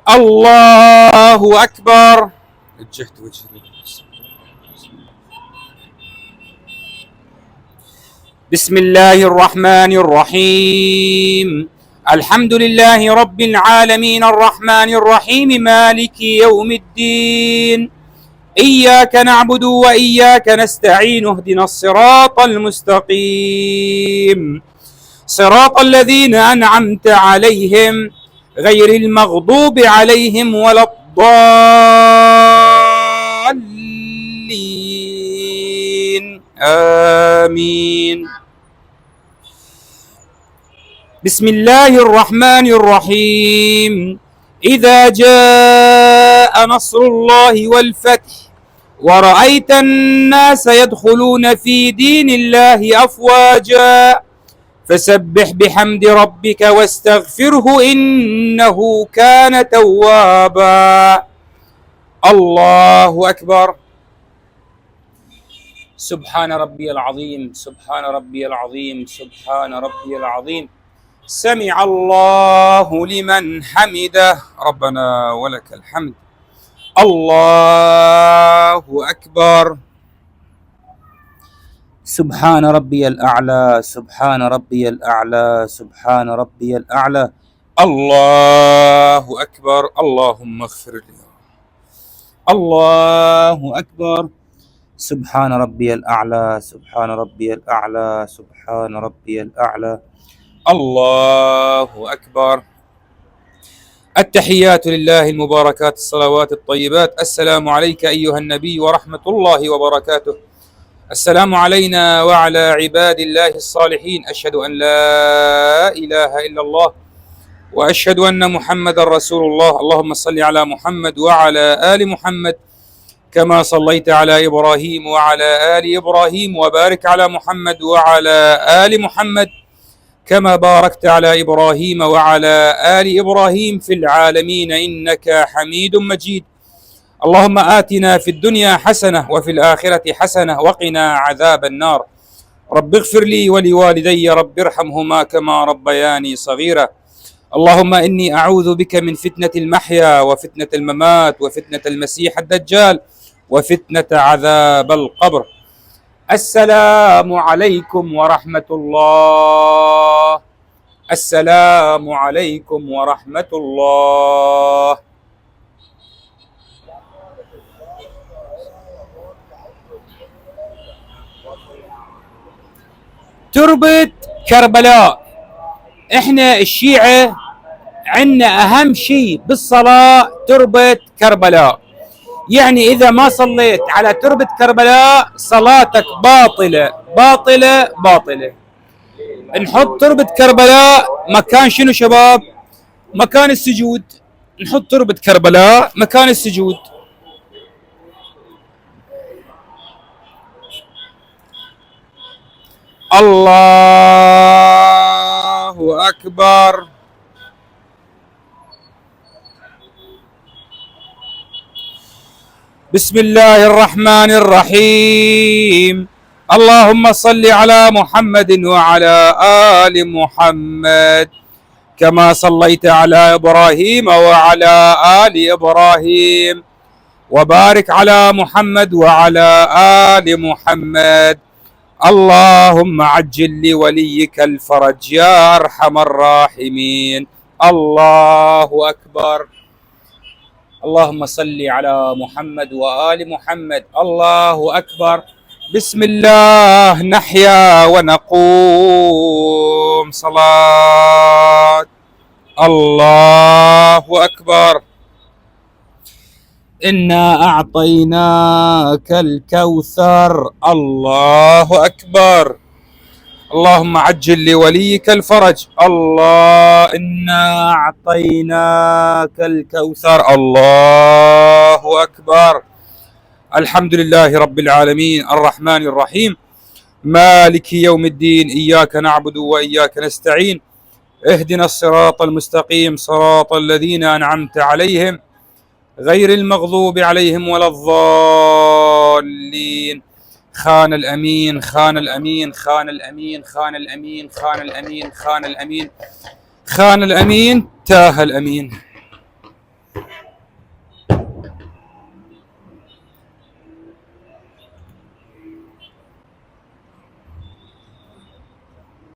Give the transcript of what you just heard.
الله أكبر. وجهت وجهي. بسم الله الرحمن الرحيم. الحمد لله رب العالمين الرحمن الرحيم مالك يوم الدين. إياك نعبد وإياك نستعين اهدنا الصراط المستقيم صراط الذين أنعمت عليهم غير المغضوب عليهم ولا الضالين آمين. بسم الله الرحمن الرحيم. إذا جاء نصر الله والفتح ورأيت الناس يدخلون في دين الله أفواجا فسبح بحمد ربك واستغفره إنه كان توابا. الله أكبر. سبحان ربي العظيم سبحان ربي العظيم سبحان ربي العظيم. سمع الله لمن حمده ربنا ولك الحمد. الله أكبر. سبحان ربي الأعلى سبحان ربي الأعلى سبحان ربي الأعلى. الله أكبر. اللهم اغفر لي. الله أكبر. سبحان ربي الأعلى سبحان ربي الأعلى سبحان ربي الأعلى. الله أكبر. التحيات لله المباركات الصلوات الطيبات. السلام عليك أيها النبي ورحمة الله وبركاته. السلام علينا وعلى عباد الله الصالحين. أشهد أن لا إله إلا الله وأشهد أن محمد رسول الله. اللهم صل على محمد وعلى آل محمد كما صليت على إبراهيم وعلى آل إبراهيم وبارك على محمد وعلى آل محمد كما باركت على إبراهيم وعلى آل إبراهيم في العالمين إنك حميد مجيد. اللهم آتنا في الدنيا حسنة وفي الآخرة حسنة وقنا عذاب النار. رب اغفر لي ولوالدي رب ارحمهما كما ربياني صغيرا. اللهم إني أعوذ بك من فتنة المحيا وفتنة الممات وفتنة المسيح الدجال وفتنة عذاب القبر. السلام عليكم ورحمة الله. السلام عليكم ورحمة الله. تربة كربلاء. احنا الشيعة عندنا اهم شيء بالصلاة تربة كربلاء، يعني اذا ما صليت على تربة كربلاء صلاتك باطلة باطلة باطلة. نحط تربة كربلاء مكان شنو شباب؟ مكان السجود. نحط تربة كربلاء مكان السجود. الله أكبر. بسم الله الرحمن الرحيم. اللهم صل على محمد وعلى آل محمد كما صليت على إبراهيم وعلى آل إبراهيم وبارك على محمد وعلى آل محمد. اللهم عجل لوليك الفرج يا أرحم الراحمين. الله أكبر. اللهم صل على محمد وآل محمد. الله أكبر. بسم الله نحيا ونقوم صلاة. الله أكبر. إنا أعطيناك الكوثر. الله أكبر. اللهم عجل لوليك الفرج. الله إنا أعطيناك الكوثر. الله أكبر. الحمد لله رب العالمين الرحمن الرحيم مالك يوم الدين. إياك نعبد وإياك نستعين اهدنا الصراط المستقيم صراط الذين أنعمت عليهم غير المغضوب عليهم ولا الضالين. خان الأمين خان الأمين خان الأمين خان الأمين خان الأمين خان الأمين خان الأمين تاه الأمين.